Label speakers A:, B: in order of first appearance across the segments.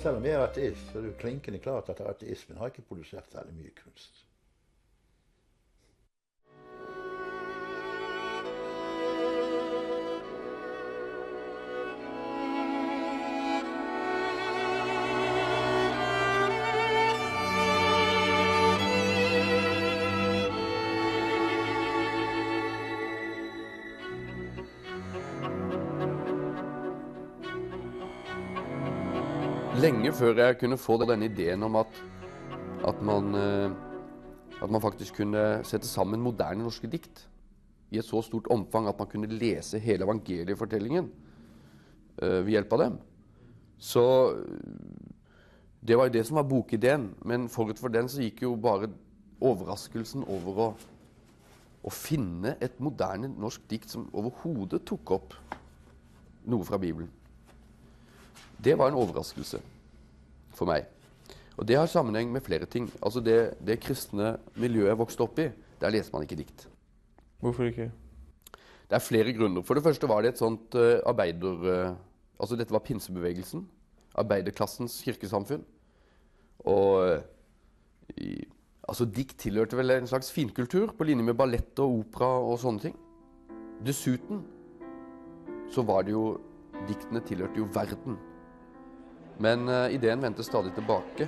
A: Selv om jeg er ateist, så er det jo klinkende klart at ateismen har ikke produsert særlig mye kunst.
B: Lenge før jeg kunne få denne ideen om at man faktisk kunne sette sammen moderne norske dikt i et så stort omfang at man kunne lese hele evangeliefortellingen ved hjelp av dem. Så det var jo det som var bokideen, men forut for den så gikk jo bare overraskelsen over å finne et moderne norsk dikt som overhodet tok opp noe fra Bibelen. Det var en overraskelse for meg. Og det har sammenheng med flere ting. Altså det kristne miljøet jeg vokste opp i, der leser man ikke dikt.
C: Hvorfor ikke?
B: Det er flere grunner. For det første var det et sånt altså dette var pinsebevegelsen, arbeiderklassens kirkesamfunn. Og altså dikt tilhørte vel en slags finkultur, på linje med ballett og opera og sånne ting. Dessuten så var det jo, diktene tilhørte jo verden. Men ideen vendte stadig tilbake.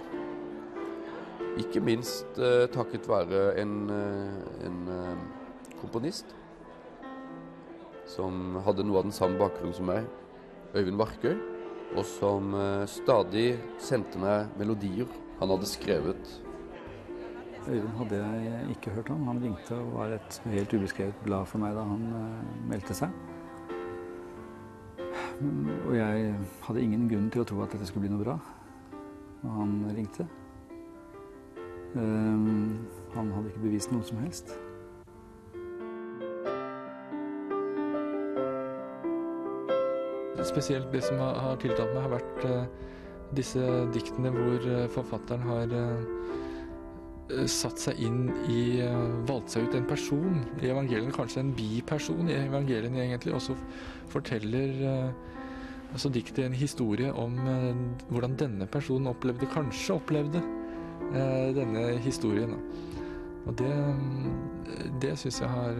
B: Ikke minst takket være en komponist som hadde noe av den samme bakgrunnen som meg, Øyvind Varkøy, og som stadig sendte meg melodier han hadde skrevet.
D: Øyvind hadde jeg ikke hørt om. Han ringte og var et helt ubeskrevet blad for meg da han meldte seg. Og jeg hadde ingen grunn til å tro at dette skulle bli noe bra når han ringte. Han hadde ikke bevist noe som helst.
C: Spesielt det som har tiltalt meg har vært disse diktene hvor forfatteren har satt seg inn i, valgt seg ut en person i evangeliene, kanskje en biperson i evangeliene egentlig, og så forteller altså diktet en historie om hvordan denne personen kanskje opplevde denne historien. Og det synes jeg har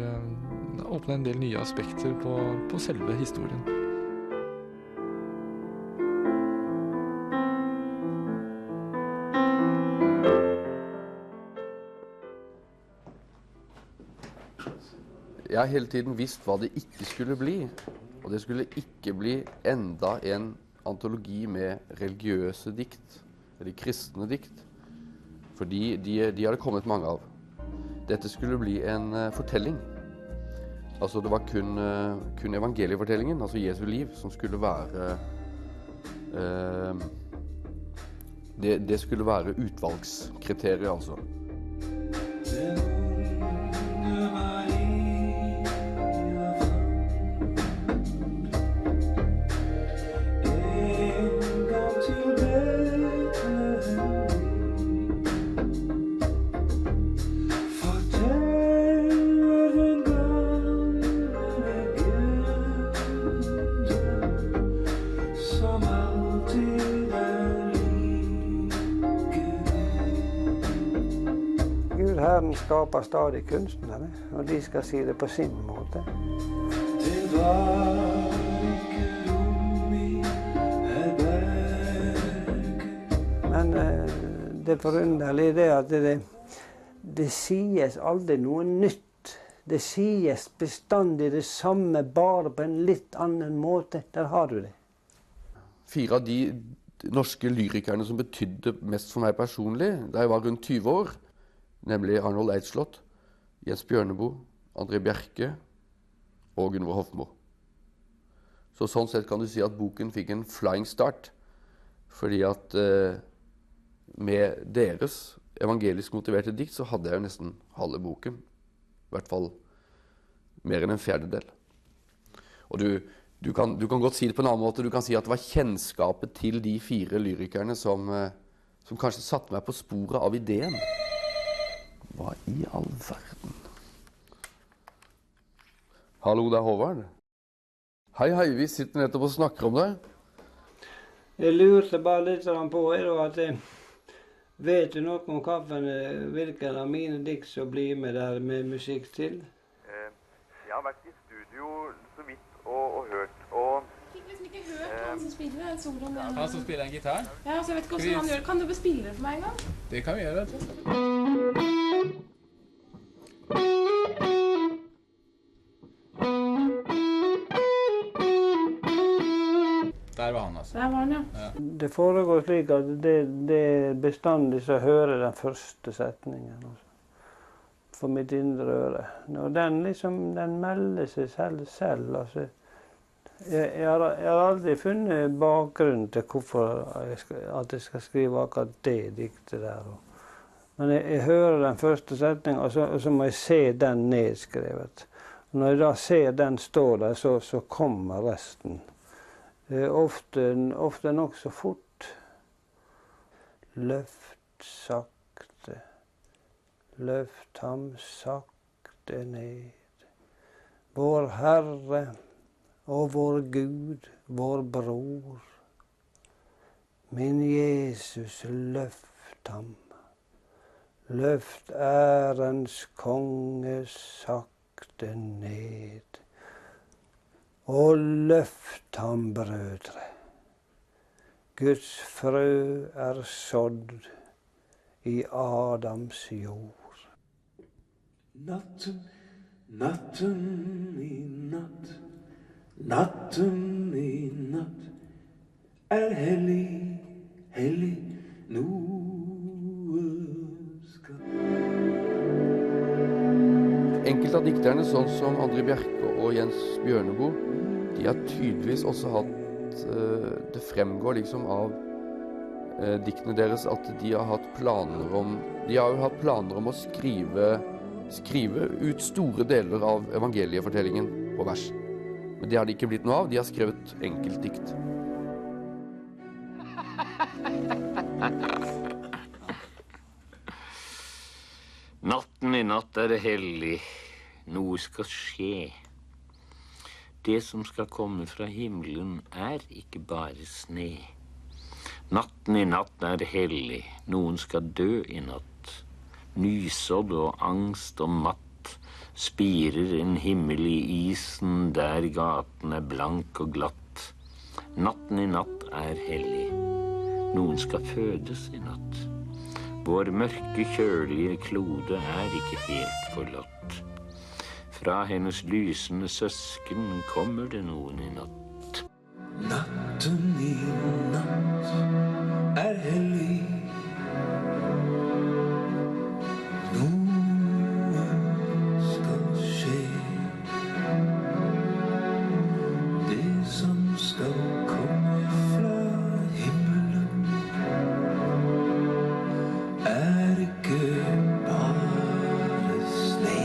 C: åpnet en del nye aspekter på selve historien.
B: Jeg har hele tiden visst hva det ikke skulle bli, og det skulle ikke bli enda en antologi med religiøse dikt, eller kristne dikt, fordi de har det kommet mange av. Dette skulle bli en fortelling. Altså det var kun evangeliefortellingen, altså Jesu liv, som skulle være det skulle være utvalgskriteriet, altså.
E: Herren skaper stadig kunstnere, og de skal si det på sin måte. Det var ikke rom i herberget. Men det forunderlige er at det sies aldri noe nytt. Det sies bestandig det samme, bare på en litt annen måte. Der har du det.
B: 4 av de norske lyrikerne som betydde mest for meg personlig, da jeg var rundt 20 år, nemlig Arnold Eidslott, Jens Bjørneboe, André Bjerke og Gunvor Hofmo. Så sånn sett kan du si at boken fikk en flying start, fordi at med deres evangelisk motiverte dikt så hadde jeg jo nesten halve boken, i hvert fall mer enn en fjerdedel. Og du kan godt si det på en annen måte, du kan si at det var kjennskapet til de 4 lyrikerne som kanskje satte meg på sporet av ideen. Hva i all verden? Hallo, det er Håvard. Hei, vi sitter nettopp og snakker om det.
E: Jeg lurte bare litt på at vet du noe om hvilken av mine dikt som blir med der med musikk til?
F: Jeg har vært i studio så vidt og hørt, og...
G: Jeg fikk liksom ikke hørt han som spiller en solo med
C: Han som spiller en gitar?
G: Ja, så jeg vet ikke hvordan han gjør det. Kan du bespille det for meg en gang?
C: Det kan vi gjøre, vet du. Der var han, altså.
G: Der var han, ja.
E: Det foregår slik at det er bestandig så hører den første setningen altså, for mitt indre øre. Og den melder seg selv altså. Jeg har aldri funnet bakgrunnen til hvorfor at jeg skal skrive akkurat det diktet der. Men jeg hører den første setningen, og så må jeg se den nedskrevet. Og når jeg da ser den stå der, så kommer resten. Ofte nok så fort. Løft sakte, løft ham sakte ned. Vår Herre og vår Gud, vår bror. Min Jesus, løft ham. Løft ærens konge sakte ned. Og løft ham, brødre. Guds frø er sådd i Adams jord.
H: Natten, natten i natt, natten i natt er hellig, hellig, noe skal.
B: Enkelte av dikterne, sånn som André Bjerke og Jens Bjørneboe, de har tydeligvis også hatt, det fremgår liksom av diktene deres at de har hatt planer om, å skrive ut store deler av evangeliefortellingen på vers. Men det har det ikke blitt noe av, de har skrevet enkeltdikt.
I: Natten i natt er det hellig, noe skal skje. Det som skal komme fra himmelen er ikke bare sne. Natten i natt er hellig, noen skal dø i natt. Nysådd og angst og matt spirer en himmel i isen der gaten er blank og glatt. Natten i natt er hellig, noen skal fødes i natt. Vår mørke, kjølige klode er ikke helt forlatt. Fra hennes lysende søsken kommer det noen i natt.
H: Natten i natt er hellig. Noe skal skje. Det som skal komme fra himmelen er ikke bare sne.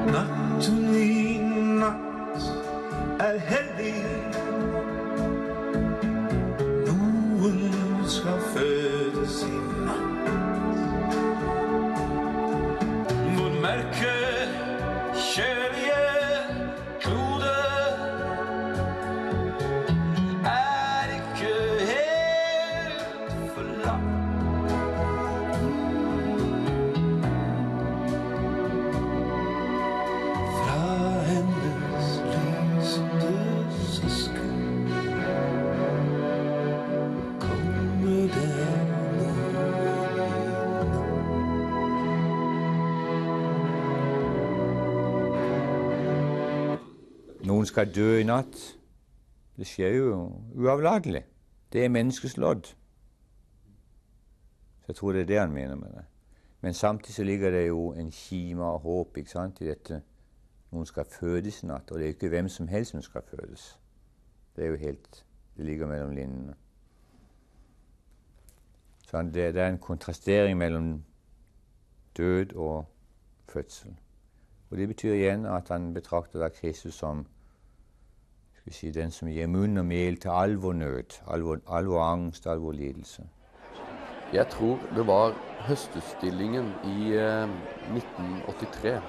H: Natten i natt er hellig. Noen skal fødes i natt. Vår mørke, kjølige klode er ikke helt forlatt.
J: Noen skal dø i natt. Det skjer jo uavlatelig. Det menneskets lodd. Så jeg tror det det han mener med det. Men samtidig så ligger det jo en kime av håp, ikke sant, i dette. Noen skal fødes i natt, og det er jo ikke hvem som helst som skal fødes. Det er jo helt, det ligger mellom linjene. Så det er en kontrastering mellom død og fødsel. Og det betyr igjen at han betrakter da Kristus som den som gir munn og mel til all vår nød, all vår angst, all vår lidelse.
B: Jeg tror det var høstutstillingen i 1983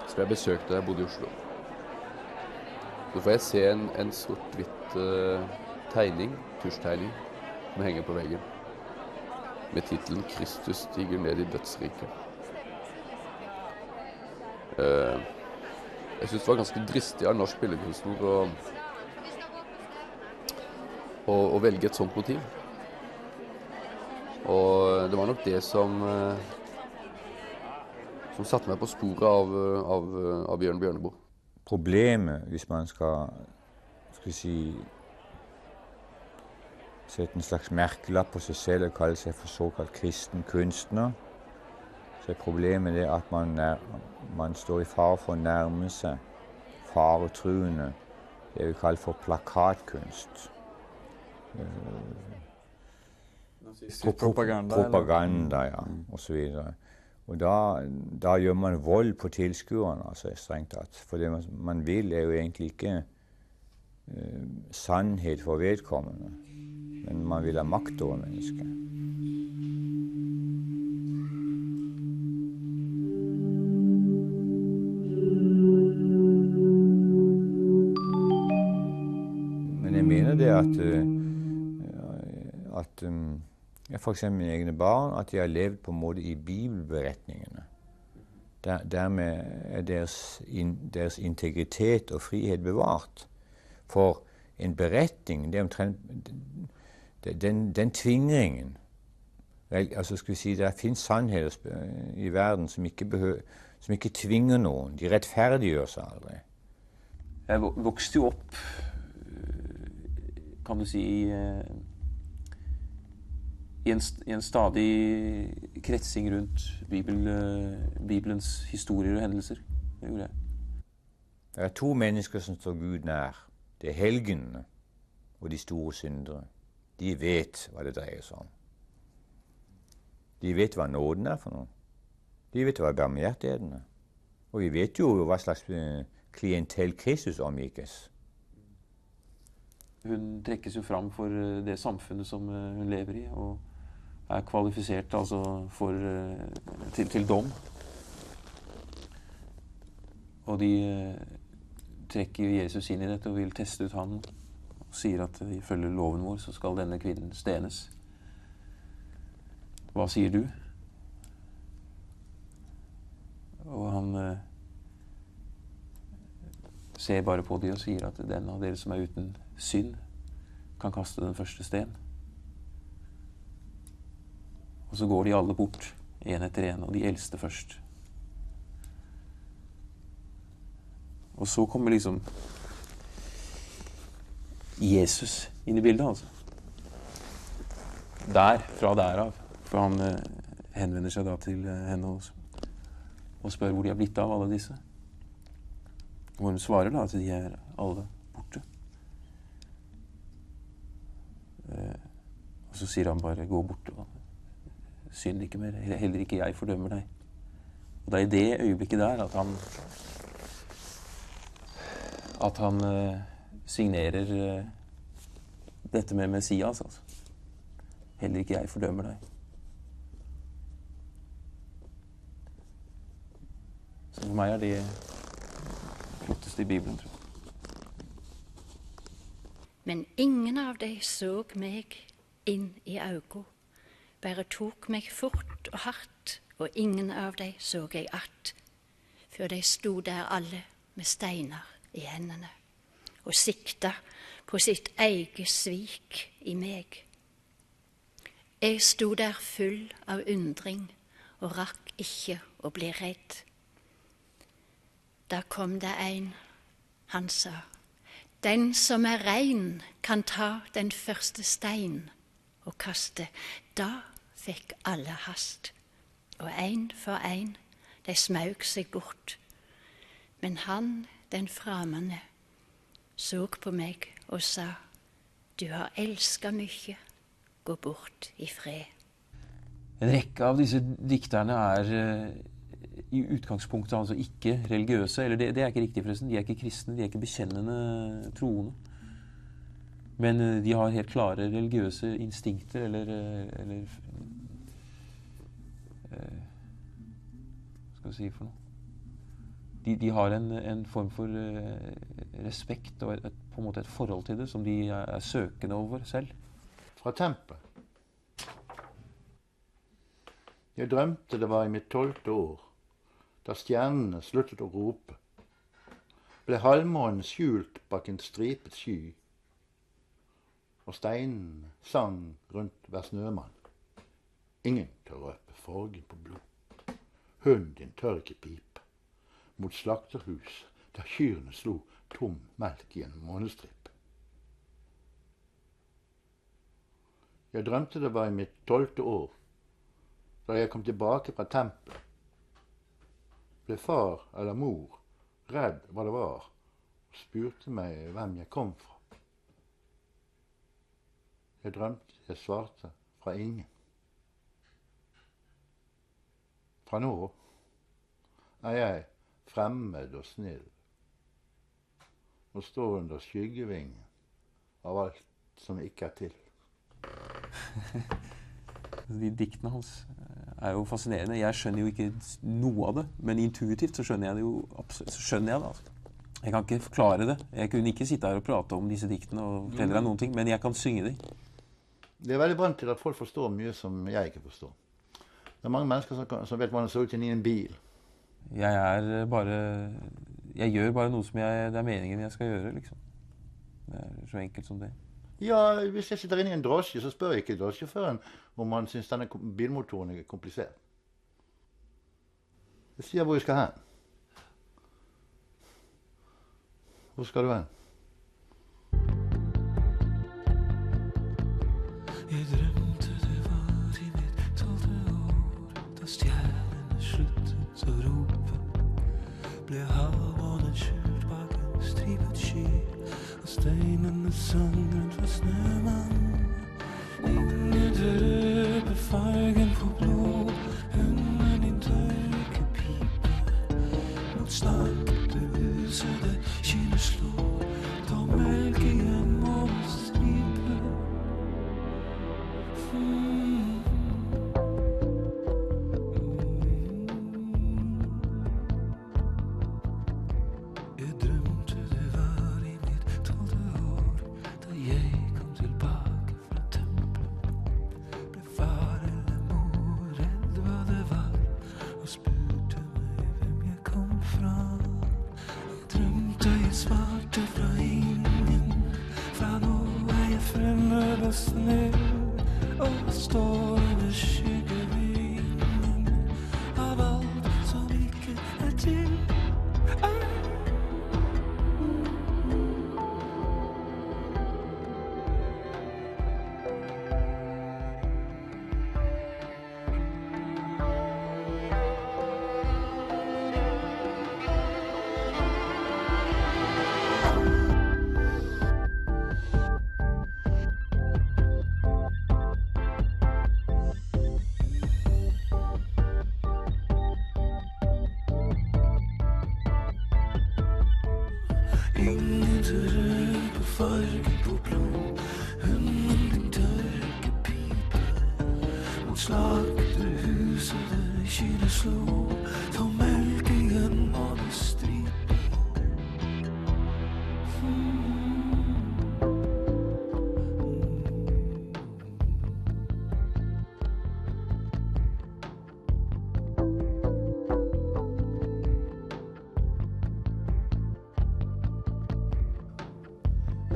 B: som jeg besøkte da jeg bodde i Oslo. Så får jeg se en sort-hvitt tegning, tusjtegning, som henger på veggen, med titelen 'Kristus stiger ned i dødsriket'. Jeg synes det var ganske dristig av norsk billedkunstner å velge et sånt motiv. Og det var nok det som satte meg på sporet av Bjørn Bjørneboe.
J: Problemet, hvis man skal sette en slags merkelapp på seg selv og kalle seg for såkalt kristen kunstner, så er problemet det at man står i fare for å nærme seg faretruende, det vi kaller for plakatkunst. Propaganda, ja, og så videre. Og da gjør man vold på tilskuerne, altså strengt tatt. For det man vil er jo egentlig ikke sannhet for vedkommende, men man vil ha makt over mennesket. Men jeg mener det at for eksempel mine egne barn, at de har levd på en måte i bibelberetningene. Dermed er deres integritet og frihet bevart. For en beretning, det er omtrent den tvingringen. Altså skal vi si, det finnes sannheter i verden som ikke tvinger noen. De rettferdiggjør seg aldri.
K: Jeg vokste jo opp, kan du si, i en stadig kretsing rundt Bibelens historier og hendelser. Det gjorde jeg.
J: Det er to mennesker som står Gud nær. Det er helgenene og de store syndere. De vet hva det dreier seg om. De vet hva nåden er for noe. De vet hva barmhjertigheten er. Og vi vet jo hva slags klientell Kristus omgikkes.
K: Hun trekkes jo fram for det samfunnet som hun lever i, og er kvalifisert altså til dom. Og de trekker Jesus inn i dette og vil teste ut han, og sier at ifølge loven vår så skal denne kvinnen stenes. Hva sier du? Og han ser bare på dem og sier at den av dere som er uten synd kan kaste den første sten. Og så går de alle bort, en etter en, og de eldste først. Og så kommer liksom Jesus inn i bildet, altså. Fra der av. For han henvender seg da til henne og spør hvor de har blitt av, alle disse. Og hun svarer da at de er alle borte. Og så sier han bare, gå bort og synd ikke mer, heller ikke jeg fordømmer deg. Og det er i det øyeblikket der at han signerer dette med Messias, altså. Heller ikke jeg fordømmer deg. Så for meg er det flotteste i Bibelen, tror jeg.
L: Men ingen av de så meg inn i øynene, bare tok meg fort og hardt, og ingen av de så jeg att, før de sto der alle med steiner i hendene, og sikta på sitt eget svik i meg. Jeg sto der full av undring, og rakk ikke å bli redd. Da kom det en, han sa, Den som rein, kan ta den første stein og kaste. Da fikk alle hast, og en for en, de smaug seg bort. Men han, den fremmede, så på meg og sa, du har elsket mye, gå bort i fred.
K: En rekke av disse dikterne i utgangspunktet altså ikke religiøse, eller det er ikke riktig forresten, de er ikke kristne, de er ikke bekjennende troende. Men de har helt klare religiøse instinkter, eller hva skal jeg si for noe? De har en form for respekt og på en måte et forhold til det som de er søkende over selv.
A: Fra Tempel. Jeg drømte det var i mitt 12. år, da stjernene sluttet å rope. Ble halvmånen skjult bak en stripet sky, og steinene sang rundt hver snømann. Ingen tør røpe fargen på blod. Hunden din tør ikke pipe. Mot slakterhus, der kyrne slo tom melk i en månestripp. Jeg drømte det var i mitt 12. år, da jeg kom tilbake fra Tempel. Ble far eller mor redd hva det var, og spurte meg hvem jeg kom fra. Jeg drømte, jeg svarte, fra ingen. Fra nå er jeg fremmed og snill, og står under skyggevingen av alt som ikke er til.
K: De diktene hans er jo fascinerende. Jeg skjønner jo ikke noe av det, men intuitivt så skjønner jeg det jo absolutt. Så skjønner jeg det, altså. Jeg kan ikke forklare det. Jeg kunne ikke sitte her og prate om disse diktene og fortelle deg noen ting, men jeg kan synge dem.
A: Det er veldig vant til at folk forstår mye som jeg ikke forstår. Det er mange mennesker som vet hvordan det ser ut inni en bil.
K: Jeg gjør bare noe som det er meningen jeg skal gjøre, liksom. Det er så enkelt som det.
A: Ja, hvis jeg sitter inne i en drosje, så spør jeg ikke drosjesjåføren om han synes denne bilmotoren er komplisert. Jeg sier hvor jeg skal hen. Hvor skal du hen?
H: Jeg drømte det var i mitt 12. år, da stjernene sluttet å rope. Ble halvmånen skjult bak en stripet sky, og steinene sang rundt hver snømann. Ingen røper fargen på blod, hunden din tør ikke pipe. Mot slagte huset der kyrne slo, ta melk i en månestripe. Jeg drømte det var i mitt 12. år, da jeg kom tilbake fra tempelet. Ble far eller mor redd hva det var, og spurte meg hvem jeg kom fra. Jeg drømte jeg svarte fra ingen, fra nå er jeg fremmed og snill, og står under skyggevingen av alt som ikke er til. Ingen tør røpe fargen på blod, hunden din tør ikke pipe. Mot slakterhuset der kyrne slo, ta melk i en månestripe.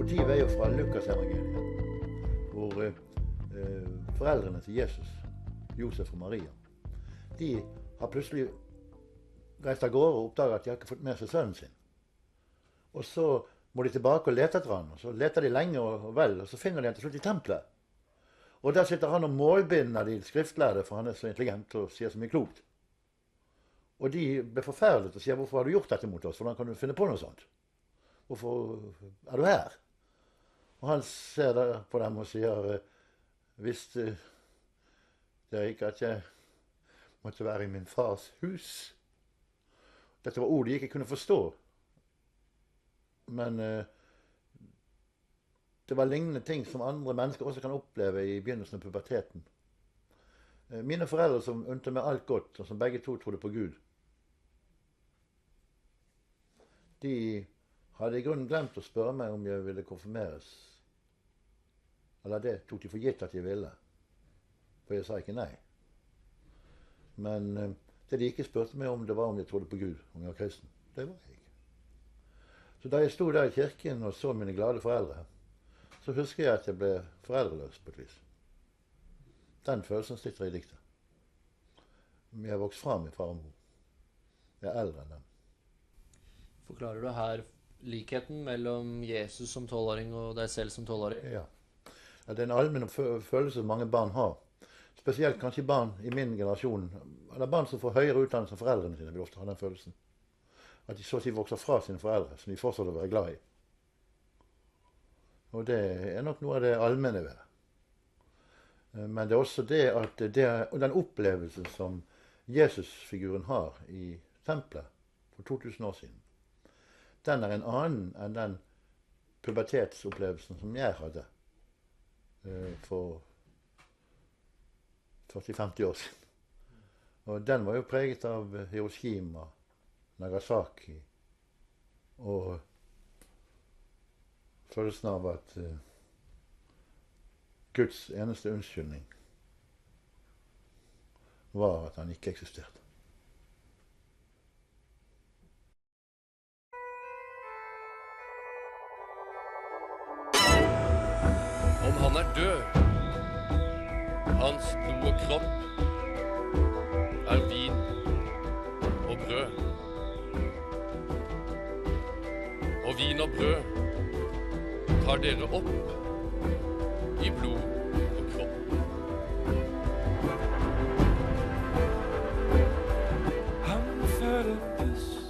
A: Motivet er jo fra Lukas-evangeliet, hvor foreldrene til Jesus, Josef og Maria, de har plutselig reist av gårde og oppdaget at de har ikke fått med seg sønnen sin. Og så må de tilbake og lete etter han. Og så leter de lenge og vel, og så finner de han til slutt i tempelet. Og der sitter han og målbinder de skriftlærde, for han er så intelligent og sier så mye klokt. Og de ble forferdet og sier, hvorfor har du gjort dette mot oss? Hvordan kan du finne på noe sånt? Hvorfor er du her? Og han ser der på dem og sier, visste dere ikke at jeg måtte være i min fars hus? Dette var ord de ikke kunne forstå. Men det var lignende ting som andre mennesker også kan oppleve i begynnelsen av puberteten. Mine foreldre som unte med alt godt, og som begge to trodde på Gud, de hadde i grunnen glemt å spørre meg om jeg ville konfirmeres. Eller det tok de for gitt at de ville. For jeg sa ikke nei. Men det de ikke spurte meg om, det var om jeg trodde på Gud, om jeg var kristen. Det var jeg ikke. Så da jeg stod der i kirken og så mine glade foreldre, så husker jeg at jeg ble foreldreløs på et vis. Den følelsen sitter i diktet. Jeg har vokst fra min far og mor. Jeg er eldre enn dem.
M: Forklarer du her likheten mellom Jesus som 12-åring og deg selv som 12-åring?
A: Ja. Det er en allmenn følelse mange barn har. Spesielt kanskje barn i min generasjon, eller barn som får høyere utdannelse enn foreldrene sine, vil ofte ha den følelsen. At de så å si vokser fra sine foreldre, som de fortsatt å være glad i. Og det er nok noe av det allmenne ved det. Men det er også det at den opplevelsen som Jesus-figuren har i tempelet for 2000 år siden, den er en annen enn den pubertetsopplevelsen som jeg hadde for 40-50 år siden. Og den var jo preget av Hiroshima, Nagasaki og følelsen av at Guds eneste unnskyldning var at han ikke eksisterte.
N: Om han er død, hans blod og kropp er vin og brød. Og vin og brød tar dere opp i blod og kropp.
H: Han føler pust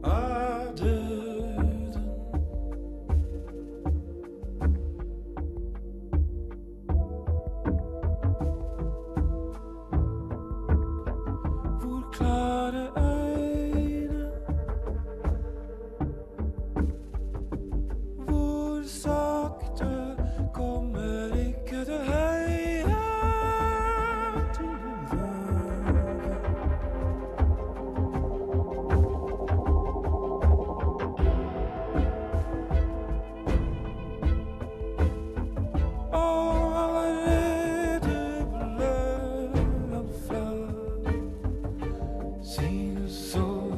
H: av døden. Hvor klare øyne, hvor sakte kommer ikke det høye til og allerede blør han fra sine sår.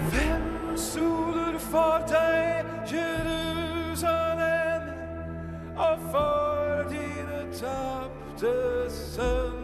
H: Hvem soler for deg, Jerusalem, og for dine tapte sønner?